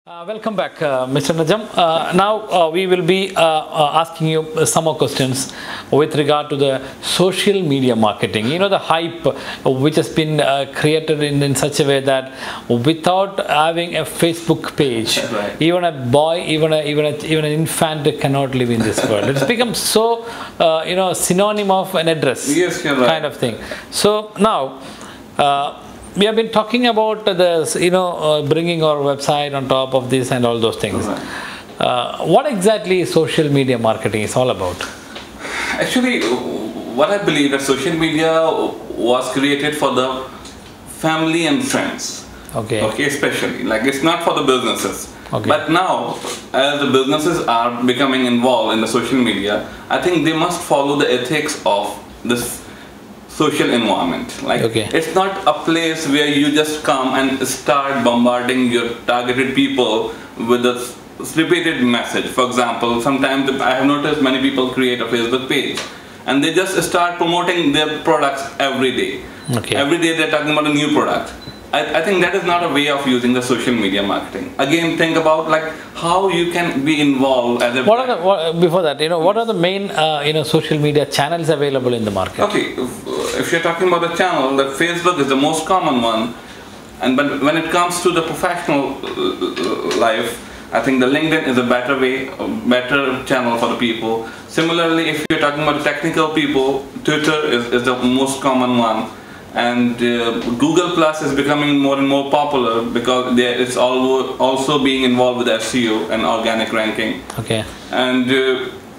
Welcome back, Mr. Najam. Now we will be asking you some more questions with regard to the social media marketing. You know, the hype which has been created in such a way that without having a Facebook page, Right. even a boy, even an infant cannot live in this world. It's become so synonym of an address, Yes, you're right. kind of thing. So now. We have been talking about this, bringing our website on top of this and all those things. What exactly social media marketing is all about? Actually, what I believe that social media was created for the family and friends. Okay. Okay, especially like it's not for the businesses. Okay. But now, as the businesses are becoming involved in the social media, I think they must follow the ethics of this social environment. Like Okay. it's not a place where you just come and start bombarding your targeted people with a repeated message. For example, sometimes I have noticed many people create a Facebook page and they just start promoting their products every day. Okay. Every day they're talking about a new product. I think that is not a way of using the social media marketing. Again, think about like how you can be involved as a Before that, what are the main social media channels available in the market? Okay, if you're talking about the channel, that Facebook is the most common one, but when it comes to the professional life, I think the LinkedIn is a better way, a better channel for the people. Similarly, if you're talking about the technical people, Twitter is the most common one, and Google Plus is becoming more and more popular because it's also being involved with SEO and organic ranking. Okay. And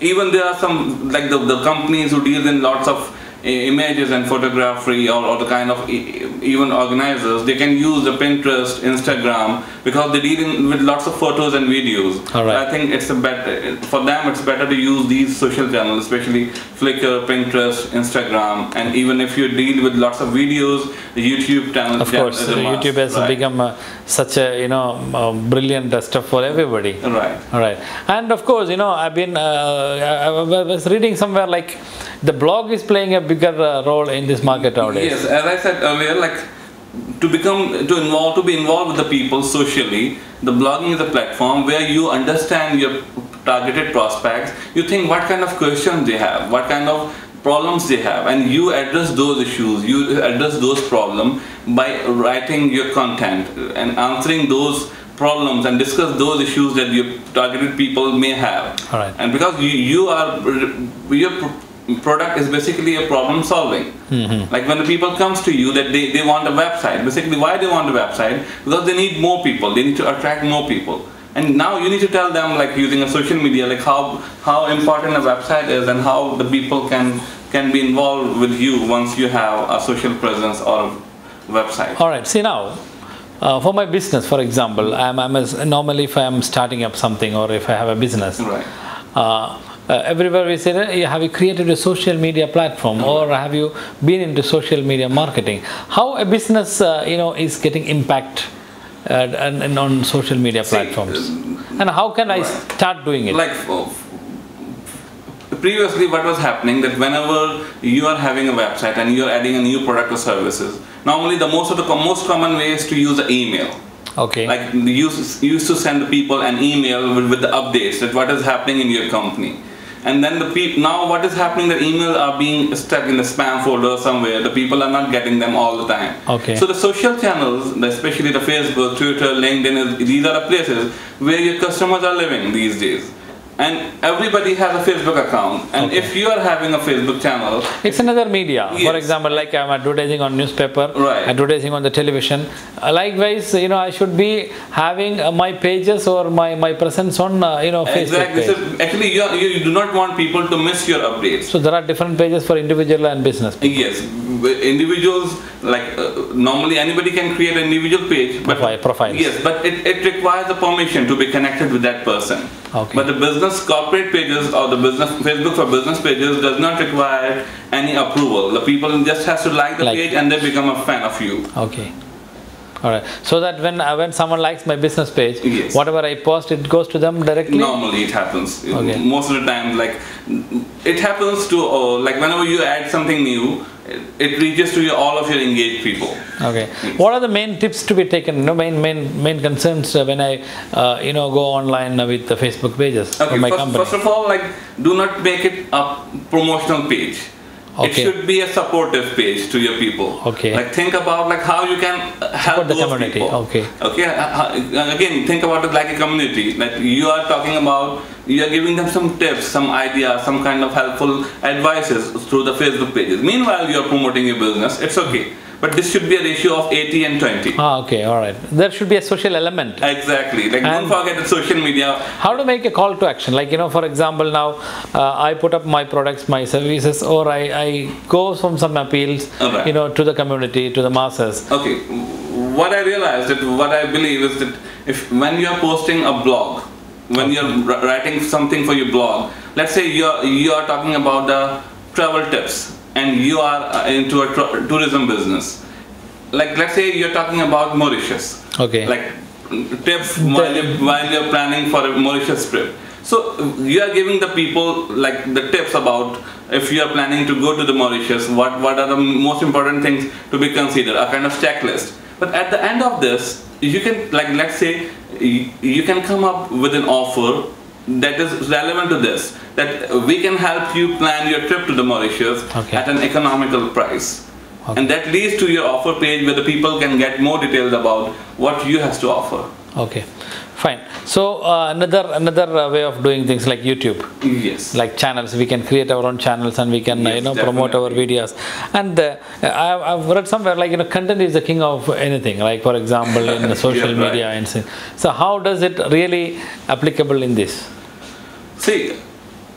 even there are some like the companies who deal in lots of images and photography or the kind of even organizers, they can use the Pinterest, Instagram because they're dealing with lots of photos and videos. All right. I think it's for them it's better to use these social channels, especially Flickr, Pinterest, Instagram, and even if you deal with lots of videos, the YouTube channel. Of course, is a must. YouTube has Right. become such a brilliant stuff for everybody. Right. All right, and of course, I've been I was reading somewhere like the blog is playing a bigger role in this market nowadays. Yes, as I said earlier, like to be involved with the people socially, the blogging is a platform where you understand your targeted prospects. You think what kind of questions they have, what kind of problems they have, and you address those issues, you address those problems by writing your content and answering those problems and discuss those issues that your targeted people may have. All right. And because your product is basically a problem solving. Like when the people comes to you that they want a website, basically why they want a website? Because they need more people, they need to attract more people. And now you need to tell them, like using a social media, like how important a website is and how the people can be involved with you once you have a social presence or a website. All right. See now, for my business, for example, normally if I am starting up something or if I have a business, Right. everywhere we say, have you created a social media platform or have you been into social media marketing? How a business, is getting impact and on social media platforms, and how can I start doing it? Like previously what was happening that whenever you are having a website and you are adding a new product or services, normally the most common way is to use the email. Okay. Like you used to send the people an email with the updates that what is happening in your company. And then now what is happening, the emails are being stuck in the spam folder somewhere. The people are not getting them all the time. Okay. So the social channels, especially the Facebook, Twitter, LinkedIn, these are the places where your customers are living these days. And everybody has a Facebook account. And if you are having a Facebook channel, It's another media. For Yes. example, like I'm advertising on newspaper, Right. advertising on the television. Likewise, I should be having my pages or my presence on, Facebook exactly. page. So actually, you do not want people to miss your updates. So there are different pages for individual and business people. Yes, individuals like normally anybody can create an individual page, but Profiles. yes, but it requires a permission to be connected with that person. Okay. But the business corporate pages or the business Facebook for business pages does not require any approval. The people just has to like the page and they become a fan of you. Okay. All right. So that when someone likes my business page, Yes. whatever I post, it goes to them directly. Normally it happens. Okay. Most of the time, like it happens to like whenever you add something new, it reaches to all of your engaged people. Okay. What are the main tips to be taken? Main concerns when I go online with the Facebook pages Okay, of my company? First of all, like, do not make it a promotional page. Okay. It should be a supportive page to your people. Okay. Like, think about like how you can help the those community. people. Okay. Okay. Again, think about it like a community. Like, you are talking about, you are giving them some tips, some ideas, some kind of helpful advices through the Facebook pages. Meanwhile, you are promoting your business. It's okay. But this should be a ratio of 80 and 20. Okay, all right. There should be a social element. Exactly. Like, don't forget the social media. How to make a call to action? Like, for example, now I put up my products, my services, or I go from some appeals, Right. to the community, to the masses. Okay. What I realized, what I believe is that when you are posting a blog, when you're writing something for your blog, let's say you are talking about the travel tips, and you are into a tourism business. Like, let's say you're talking about Mauritius. Okay. Like, tips while you're planning for a Mauritius trip. So you are giving the people like the tips about if you are planning to go to the Mauritius, what are the most important things to be considered, a kind of checklist. But at the end of this, you can, like, let's say you can come up with an offer that is relevant to this, that we can help you plan your trip to the Mauritius at an economical price. Okay. And that leads to your offer page where the people can get more details about what you have to offer. Okay, fine. So another way of doing things like YouTube. Yes. Like channels, we can create our own channels and we can promote our videos. And I've read somewhere like content is the king of anything. Like, for example, in the social media and so how does it really applicable in this? See,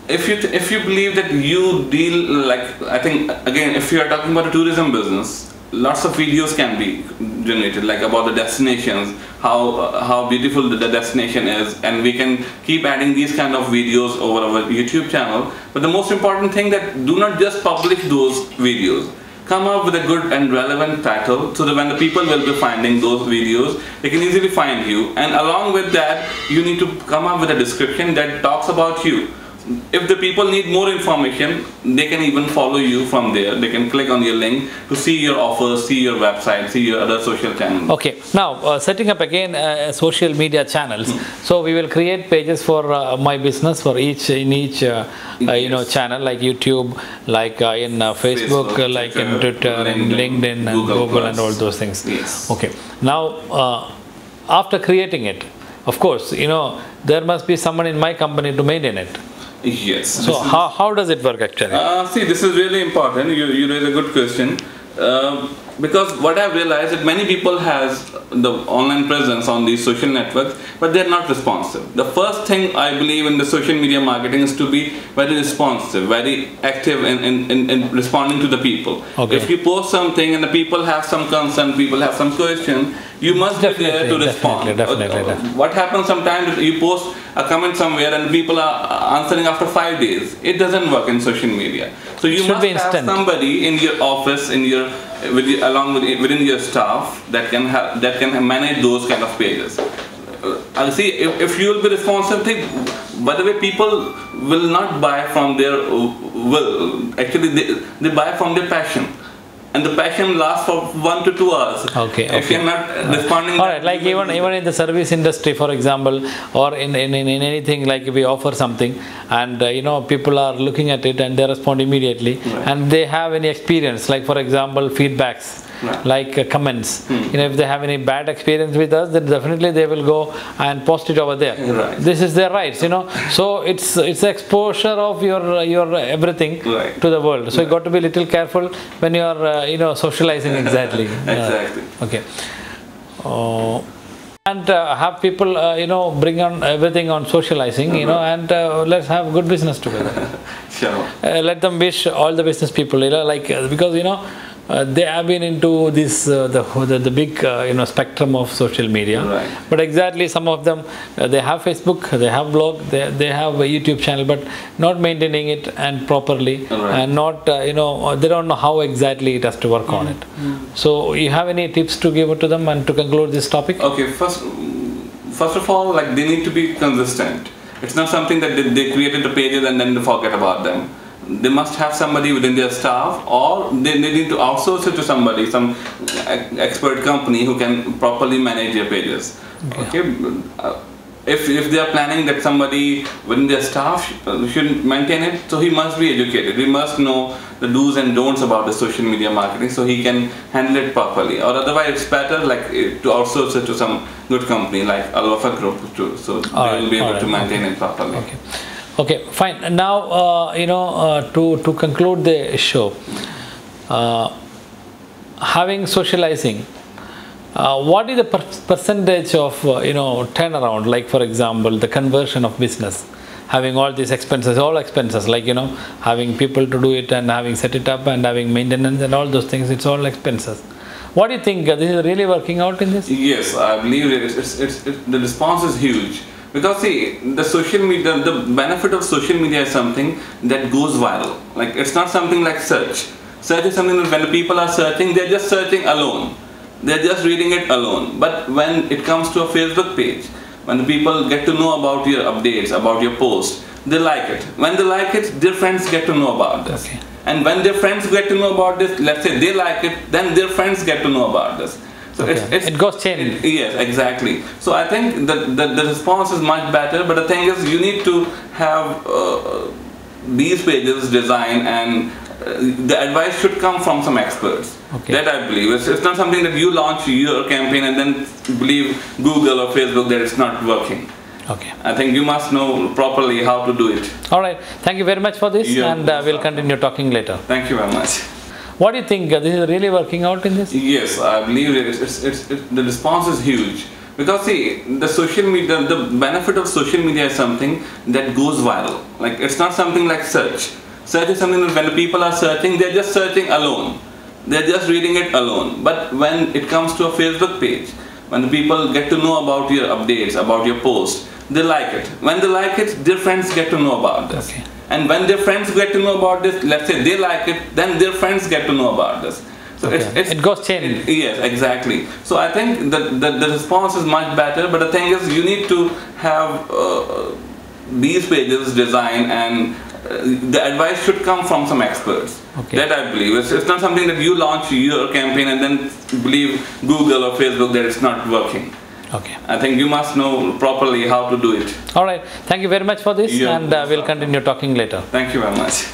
if you believe that you deal, like, I think again, if you are talking about a tourism business, lots of videos can be generated, like about the destinations, how beautiful the destination is, and we can keep adding these kind of videos over our YouTube channel. But the most important thing, that do not just publish those videos. Come up with a good and relevant title so that when the people will be finding those videos, they can easily find you. And along with that, you need to come up with a description that talks about you. If the people need more information, they can even follow you from there. They can click on your link to see your offers, see your website, see your other social channels. Okay, now setting up again social media channels. So we will create pages for my business for each channel, like YouTube, like in Facebook, like Twitter, in Twitter, and LinkedIn, and Google and all those things. Yes. Okay, now after creating it, of course, there must be someone in my company to maintain it. Yes. So how does it work actually? See, this is really important. You raise a good question. Because what I've realized is that many people has the online presence on these social networks, but they're not responsive. The first thing I believe in the social media marketing is to be very responsive, very active in responding to the people. Okay. If you post something and the people have some concern, people have some question, you must be there to respond. Definitely. What happens sometimes, you post a comment somewhere and people are answering after 5 days. It doesn't work in social media. So you must have somebody in your office, within your staff that can manage those kind of pages. I see, if you will be responsive, by the way, people will not buy from their will. Actually, they buy from their passion. And the passion lasts for 1 to 2 hours. Okay. If you're not responding. All right, like even in the service industry, for example, or in anything, like if we offer something and people are looking at it and they respond immediately, and they have any experience, like for example feedbacks, like comments. If they have any bad experience with us, then definitely they will go and post it over there. This is their rights, So it's exposure of your everything to the world. So you got to be a little careful when you are socializing exactly. Exactly. Okay. And have people bring on everything on socializing, and let's have good business together. Sure. Let them wish all the business people, because they have been into this the big spectrum of social media, but exactly some of them they have Facebook, they have blog, they have a YouTube channel, but not maintaining it and properly, and not they don't know how exactly it has to work on it. So you have any tips to give to them and to conclude this topic? Okay, first of all, like, they need to be consistent. It's not something that they created the pages and then they forget about them. they must have somebody within their staff, or they need to outsource it to somebody, some expert company who can properly manage their pages. Okay. If they are planning that somebody within their staff should maintain it, so he must be educated. He must know the do's and don'ts about the social media marketing, so he can handle it properly. Or otherwise, it's better like to outsource it to some good company like Wafaa Group, so they will be able to maintain it properly. Okay, fine. And now, to conclude the show, having socializing, what is the percentage of turnaround? Like, for example, the conversion of business, having all these expenses, all expenses, like having people to do it and having set it up and having maintenance and all those things, it's all expenses. What do you think? This is really working out in this? Yes, I believe the response is huge. Because see, the social media, the benefit of social media is something that goes viral. Like, it's not something like search. Search is something that when the people are searching, they're just searching alone. They're just reading it alone. But when it comes to a Facebook page, when the people get to know about your updates, about your post, they like it. When they like it, their friends get to know about this. Okay. And when their friends get to know about this, let's say they like it, then their friends get to know about this. So it goes chain. Yes, exactly. So I think that the response is much better, but the thing is, you need to have these pages designed, and the advice should come from some experts. That I believe. It's not something that you launch your campaign and then believe Google or Facebook that it's not working. I think you must know properly how to do it. All right. Thank you very much for this, and we'll continue talking later. Thank you very much. What do you think? This is really working out in this? Yes, I believe the response is huge. Because see, the social media, the benefit of social media is something that goes viral. Like, it's not something like search. Search is something that when the people are searching, they're just searching alone. They're just reading it alone. But when it comes to a Facebook page, when the people get to know about your updates, about your post, they like it. When they like it, their friends get to know about this. And when their friends get to know about this, let's say they like it, then their friends get to know about this. So it goes chain. Yes, exactly. So I think that the response is much better, but the thing is, you need to have these pages designed, and the advice should come from some experts. That I believe. It's not something that you launch your campaign and then believe Google or Facebook that it's not working. I think you must know properly how to do it. All right. Thank you very much for this, and we'll continue talking later. Thank you very much.